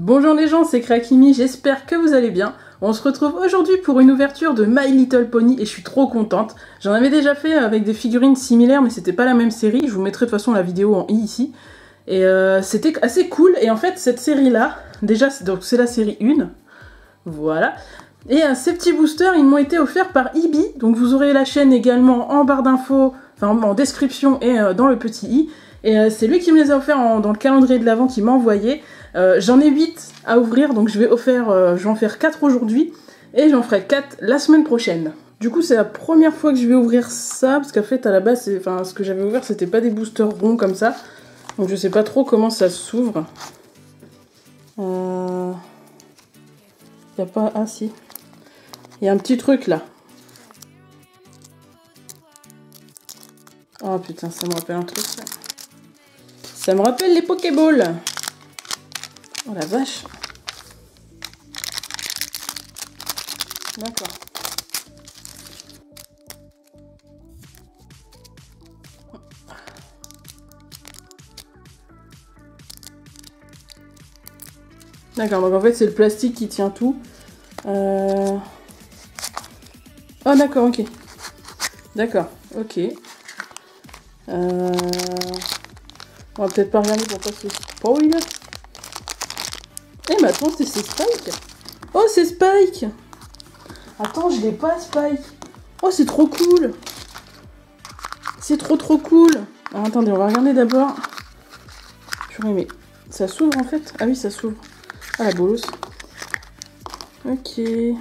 Bonjour les gens, c'est Krakimi, j'espère que vous allez bien. On se retrouve aujourd'hui pour une ouverture de My Little Pony et je suis trop contente. J'en avais déjà fait avec des figurines similaires mais c'était pas la même série, je vous mettrai de toute façon la vidéo en i ici. Et c'était assez cool et en fait cette série là, déjà c'est la série 1, voilà. Et ces petits boosters ils m'ont été offerts par Ibi, donc vous aurez la chaîne également en barre d'infos, enfin en description et dans le petit i. Et c'est lui qui me les a offerts dans le calendrier de l'Avent qu'il m'a envoyé. J'en ai 8 à ouvrir, donc je vais en faire 4 aujourd'hui et j'en ferai 4 la semaine prochaine. Du coup c'est la première fois que je vais ouvrir ça, parce qu'en fait à la base, ce que j'avais ouvert c'était pas des boosters ronds comme ça, donc je sais pas trop comment ça s'ouvre. Y a pas... Ah si. Il y a un petit truc là. Oh putain, ça me rappelle un truc ça. Ça me rappelle les Pokéballs. Oh la vache. D'accord. D'accord, donc en fait c'est le plastique qui tient tout. Oh d'accord, ok. D'accord, ok. On va peut-être pas regarder pour pas se spoil. Eh mais attends, c'est Spike. Oh c'est Spike. Attends, je l'ai pas Spike. Oh c'est trop cool. C'est trop cool. Alors, attendez, on va regarder d'abord. Purée, mais ça s'ouvre en fait. Ah oui, ça s'ouvre. Ah la bolos. Ok. Mais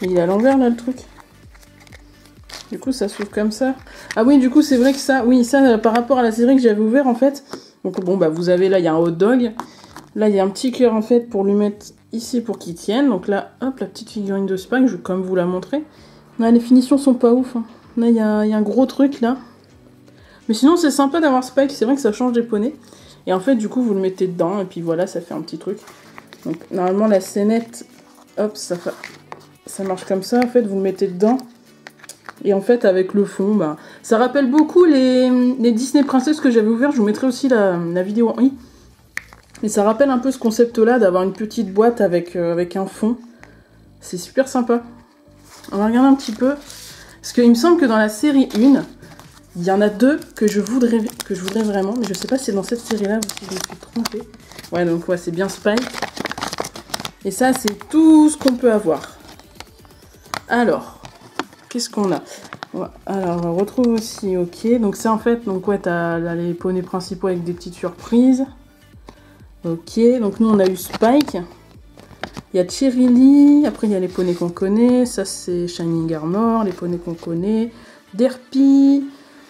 il est à l'envers là le truc. Du coup ça s'ouvre comme ça. Ah oui, du coup c'est vrai que ça, oui, ça par rapport à la série que j'avais ouvert en fait. Donc bon bah vous avez là, il y a un hot dog. Là il y a un petit cœur en fait pour lui mettre ici pour qu'il tienne. Donc là, hop, la petite figurine de Spike, je vais comme vous la montrer. Là les finitions sont pas ouf. Hein. Là il y a un gros truc là. Mais sinon c'est sympa d'avoir Spike, c'est vrai que ça change des poneys. Et en fait du coup vous le mettez dedans et puis voilà, ça fait un petit truc. Donc normalement la scénette, hop, ça marche comme ça, en fait vous le mettez dedans. Et en fait avec le fond, bah, ça rappelle beaucoup les Disney Princess que j'avais ouvert, je vous mettrai aussi la vidéo en i. Mais ça rappelle un peu ce concept là, d'avoir une petite boîte avec un fond. C'est super sympa. On va regarder un petit peu. Parce qu'il me semble que dans la série 1, il y en a 2 que je voudrais vraiment, mais je sais pas si c'est dans cette série là ou si je me suis trompée. Ouais, donc ouais, c'est bien Spike. Et ça, c'est tout ce qu'on peut avoir. Alors, qu'est-ce qu'on a? Alors, on retrouve aussi, ok. Donc ça, en fait, donc ouais, t'as les poneys principaux avec des petites surprises. Ok, donc nous, on a eu Spike. Il y a Cheerilee. Après, il y a les poneys qu'on connaît. Ça, c'est Shining Armor, les poneys qu'on connaît. Derpy,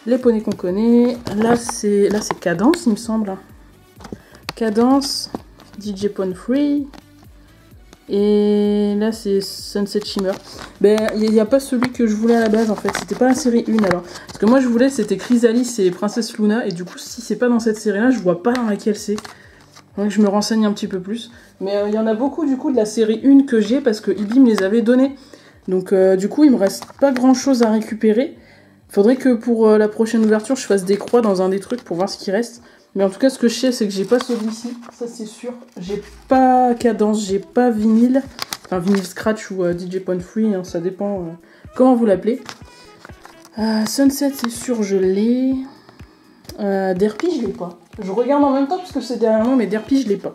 les poneys qu'on connaît. Là, c'est Cadence, il me semble. Cadence, DJ Pon Free. Et là c'est Sunset Shimmer. Ben il n'y a pas celui que je voulais à la base en fait, c'était pas la série 1 alors. Parce que moi je voulais c'était Chrysalis et Princesse Luna et du coup si c'est pas dans cette série là je vois pas dans laquelle c'est. Donc je me renseigne un petit peu plus. Mais il y en a beaucoup du coup de la série 1 que j'ai parce que Ibi me les avait donnés. Donc du coup il me reste pas grand chose à récupérer. Faudrait que pour la prochaine ouverture je fasse des croix dans un des trucs pour voir ce qui reste. Mais en tout cas, ce que je sais, c'est que j'ai pas celui-ci, ça c'est sûr. J'ai pas Cadence, j'ai pas Vinyle, enfin Vinyle Scratch ou DJ Pon Free, hein, ça dépend comment vous l'appelez. Sunset, c'est sûr, je l'ai. Derpy, je l'ai pas. Je regarde en même temps parce que c'est derrière moi, mais Derpy, je l'ai pas.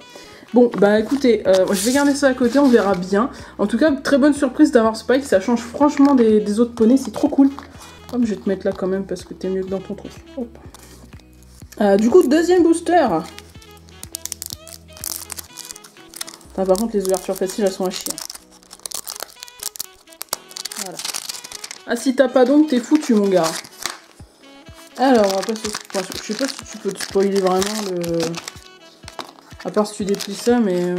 Bon, bah écoutez, je vais garder ça à côté, on verra bien. En tout cas, très bonne surprise d'avoir Spike, ça change franchement des autres poneys, c'est trop cool. Hop, je vais te mettre là quand même parce que t'es mieux que dans ton truc. Hop. Du coup, deuxième booster. Ah, par contre, les ouvertures faciles, elles sont à chier. Voilà. Ah, si t'as pas donc, t'es foutu, mon gars. Alors, on va pas se... Enfin, je sais pas si tu peux te spoiler vraiment le... À part si tu déplies ça, mais...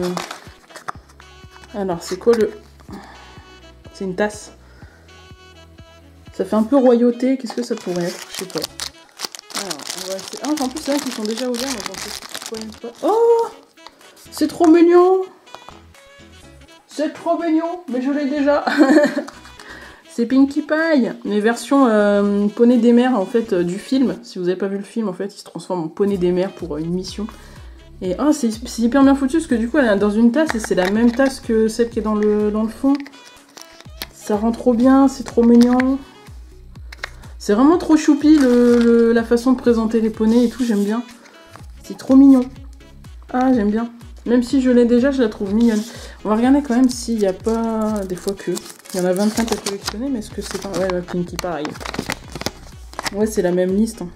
Alors, c'est quoi le... C'est une tasse. Ça fait un peu royauté. Qu'est-ce que ça pourrait être? Je sais pas. Alors, on va essayer... Ah, en plus, c'est là qu'ils sont déjà ouverts, donc on sait pas. Oh! C'est trop mignon! C'est trop mignon, mais je l'ai déjà! C'est Pinkie Pie! Les versions poney des mers, en fait, du film. Si vous n'avez pas vu le film, en fait, il se transforme en poney des mers pour une mission. Et oh, c'est hyper bien foutu parce que du coup elle est dans une tasse et c'est la même tasse que celle qui est dans le fond. Ça rend trop bien, c'est trop mignon. C'est vraiment trop choupi la façon de présenter les poneys et tout, j'aime bien. C'est trop mignon. Ah, j'aime bien. Même si je l'ai déjà, je la trouve mignonne. On va regarder quand même s'il n'y a pas... Des fois que... Il y en a 25 à collectionner, mais est-ce que c'est pas... Ouais, Pinky, pareil. Ouais, c'est la même liste. Hein.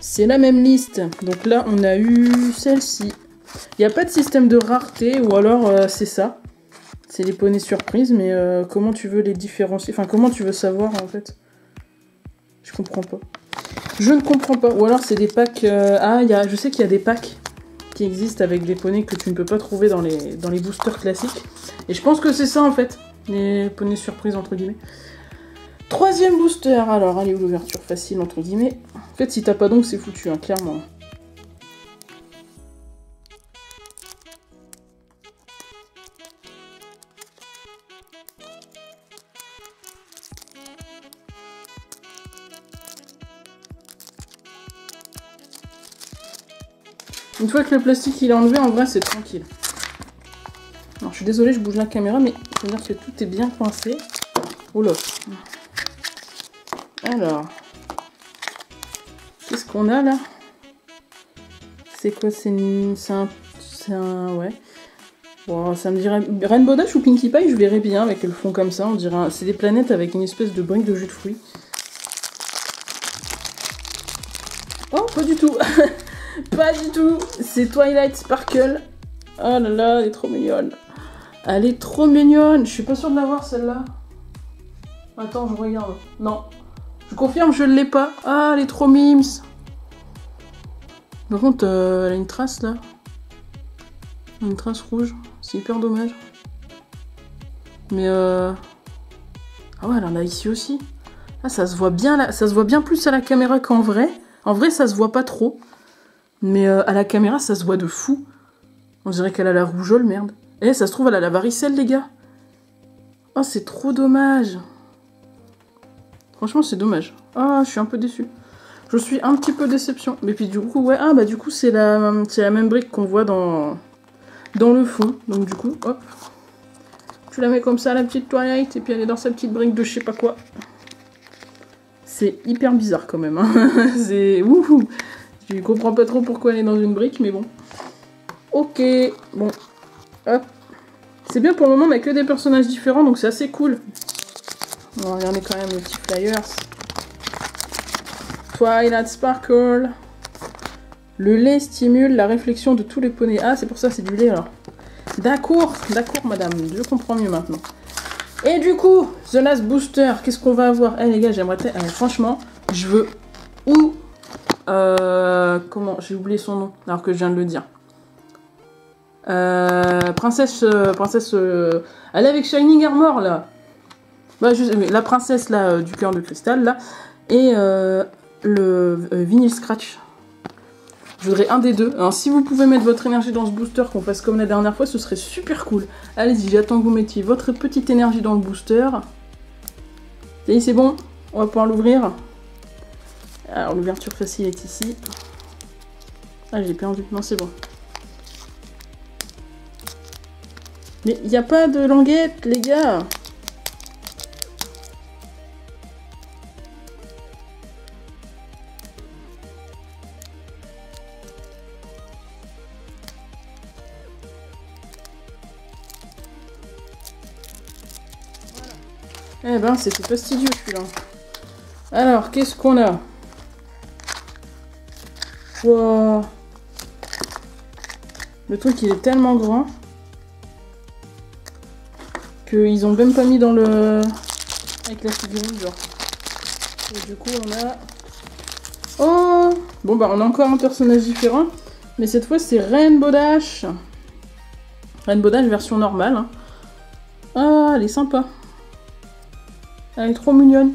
C'est la même liste. Donc là, on a eu celle-ci. Il n'y a pas de système de rareté, ou alors c'est ça. C'est les poneys surprises, mais comment tu veux les différencier? Enfin, comment tu veux savoir, en fait? Je comprends pas. Je ne comprends pas. Ou alors c'est des packs... Ah, je sais qu'il y a des packs qui existent avec des poneys que tu ne peux pas trouver dans les boosters classiques. Et je pense que c'est ça, en fait. Les poneys surprises, entre guillemets. Troisième booster. Alors, allez, l'ouverture facile, entre guillemets. En fait, si t'as pas d'ongles, c'est foutu, hein, clairement. Une fois que le plastique il est enlevé, en vrai, c'est tranquille. Alors, je suis désolée, je bouge la caméra, mais il faut dire que tout est bien coincé. Oh là. Alors. Qu'est-ce qu'on a, là? C'est quoi? C'est un... Ouais. Bon, ça me dirait... Rainbow Dash ou Pinkie Pie, je verrais bien avec le fond comme ça. On dirait... C'est des planètes avec une espèce de brique de jus de fruits. Oh, pas du tout. Pas du tout. C'est Twilight Sparkle. Oh là là, elle est trop mignonne. Elle est trop mignonne. Je suis pas sûre de l'avoir, celle-là. Attends, je regarde. Non. Je confirme, je ne l'ai pas. Ah, elle est trop mimes. Par contre, elle a une trace, là. Une trace rouge. C'est hyper dommage. Mais Ah ouais, elle en a ici aussi. Ah, ça se voit bien, là. Ça se voit bien plus à la caméra qu'en vrai. En vrai, ça se voit pas trop. Mais à la caméra, ça se voit de fou. On dirait qu'elle a la rougeole, merde. Eh, ça se trouve, elle a la varicelle, les gars. Oh, c'est trop dommage. Franchement, c'est dommage. Ah, je suis un peu déçue. Je suis un petit peu déception. Mais puis du coup, ouais. Ah, bah du coup, c'est la même brique qu'on voit dans le fond. Donc du coup, hop. Tu la mets comme ça, la petite Twilight. Et puis elle est dans sa petite brique de je sais pas quoi. C'est hyper bizarre quand même. Hein. C'est... Wouhou. Je comprends pas trop pourquoi elle est dans une brique, mais bon. Ok. Bon. Hop. C'est bien, pour le moment, on n'a que des personnages différents, donc c'est assez cool. On va regarder quand même les petits flyers. Twilight Sparkle. Le lait stimule la réflexion de tous les poneys. Ah, c'est pour ça, c'est du lait, alors. D'accord, madame. Je comprends mieux maintenant. Et du coup, The Last Booster, qu'est-ce qu'on va avoir? Eh, les gars, j'aimerais... franchement, je veux... Où comment? J'ai oublié son nom, alors que je viens de le dire. Princesse... elle est avec Shining Armor, là. Bah, la princesse, là, du cœur de cristal, là. Et le Vinyl Scratch. Je voudrais un des deux. Alors, si vous pouvez mettre votre énergie dans ce booster, qu'on fasse comme la dernière fois, ce serait super cool. Allez-y, j'attends que vous mettiez votre petite énergie dans le booster. Ça y est, c'est bon. On va pouvoir l'ouvrir. Alors, l'ouverture facile est ici. Ah, j'ai perdu. Non, c'est bon. Mais il n'y a pas de languette, les gars. Eh ben, c'était fastidieux, celui-là. Alors, qu'est-ce qu'on a? Wow. Le truc, il est tellement grand qu'ils ont même pas mis dans le... avec la figurine, genre. Et du coup, on a... Oh! Bon, bah, on a encore un personnage différent. Mais cette fois, c'est Rainbow Dash. Rainbow Dash version normale. Hein. Ah, elle est sympa. Elle est trop mignonne.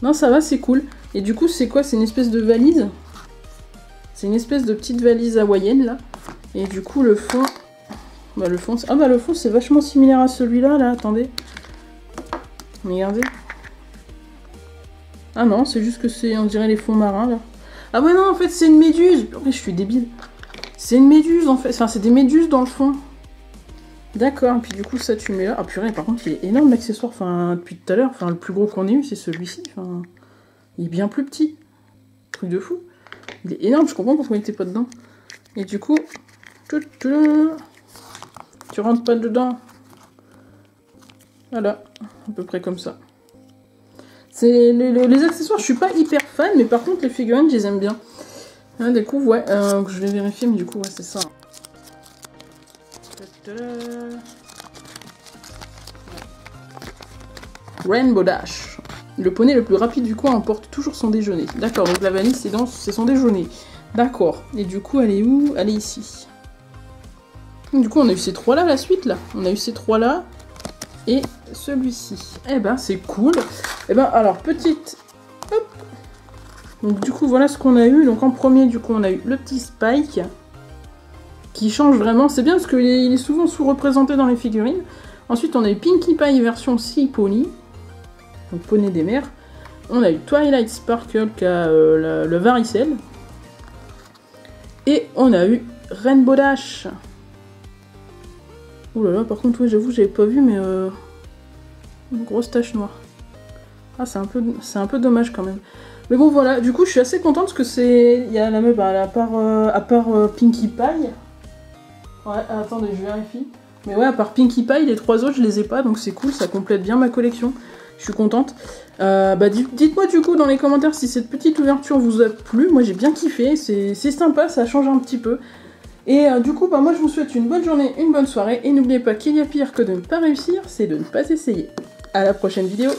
Non, ça va, c'est cool. Et du coup, c'est quoi? C'est une espèce de valise. C'est une espèce de petite valise hawaïenne, là. Et du coup, le fond... Bah, le fond, ah, bah, le fond, c'est vachement similaire à celui-là, là. Attendez. Regardez. Ah non, c'est juste que c'est... On dirait les fonds marins, là. Ah ouais, non, en fait, c'est une méduse. Purée, je suis débile. C'est une méduse, en fait. Enfin, c'est des méduses dans le fond. D'accord, et puis du coup, ça, tu mets là. Ah purée, par contre, il est énorme, l'accessoire. Enfin, depuis tout à l'heure, enfin, le plus gros qu'on ait eu, c'est celui-ci. Enfin, il est bien plus petit. Truc de fou. Il est énorme, je comprends pourquoi il était pas dedans. Et du coup, tu rentres pas dedans. Voilà, à peu près comme ça. C'est les accessoires, je suis pas hyper fan, mais par contre, les figurines, je les aime bien. Ah, du coup, ouais, je vais vérifier, mais du coup, ouais, c'est ça. Rainbow Dash. Le poney le plus rapide du coin emporte toujours son déjeuner. D'accord, donc la vanille, c'est son déjeuner. D'accord. Et du coup, elle est où? Elle est ici. Du coup, on a eu ces trois-là, la suite, là. On a eu ces trois-là. Et celui-ci. Eh ben, c'est cool. Eh ben, alors, petite... Hop. Donc, du coup, voilà ce qu'on a eu. Donc, en premier, du coup, on a eu le petit Spike. Qui change vraiment. C'est bien parce qu'il est souvent sous-représenté dans les figurines. Ensuite, on a eu Pinkie Pie version Sea Pony. Donc, poney des mers. On a eu Twilight Sparkle qui a le varicelle. Et on a eu Rainbow Dash. Ouh là là, par contre, oui, j'avoue, j'avais pas vu, mais une grosse tache noire. Ah, c'est un peu dommage quand même. Mais bon, voilà, du coup, je suis assez contente parce que c'est... Il y a la meuf, à part Pinkie Pie. Ouais, attendez, je vérifie. Mais ouais, à part Pinkie Pie, les trois autres, je les ai pas, donc c'est cool, ça complète bien ma collection. Je suis contente. Dites-moi du coup dans les commentaires si cette petite ouverture vous a plu. Moi, j'ai bien kiffé, c'est sympa, ça change un petit peu. Et du coup, moi je vous souhaite une bonne journée, une bonne soirée, et n'oubliez pas qu'il y a pire que de ne pas réussir, c'est de ne pas essayer. À la prochaine vidéo.